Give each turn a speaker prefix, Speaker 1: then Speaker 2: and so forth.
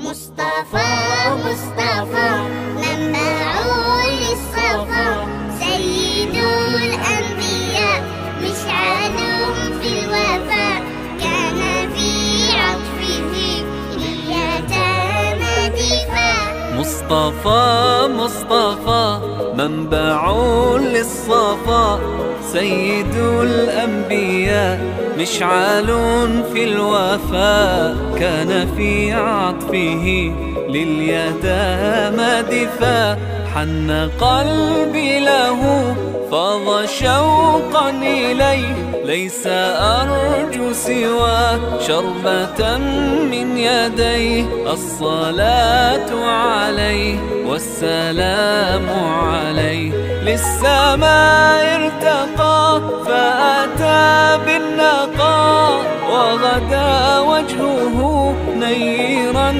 Speaker 1: مصطفى مصطفى منبع للصفا، سيد الأنبياء مشعل في الوفاء، كان في عطفه لليتامى دفاع.
Speaker 2: مصطفى مصطفى منبع للصفا، سيد الأنبياء مشعل في الوفاء، كان في عطفه لليتامى دفاع. حن قلبي له فاض شوقا إليه، ليس أرجو سوى شربة من يديه. الصلاة عليه والسلام عليه، للسماء ارتقى فأتى بالنقاء، وغدا وجهه نيرا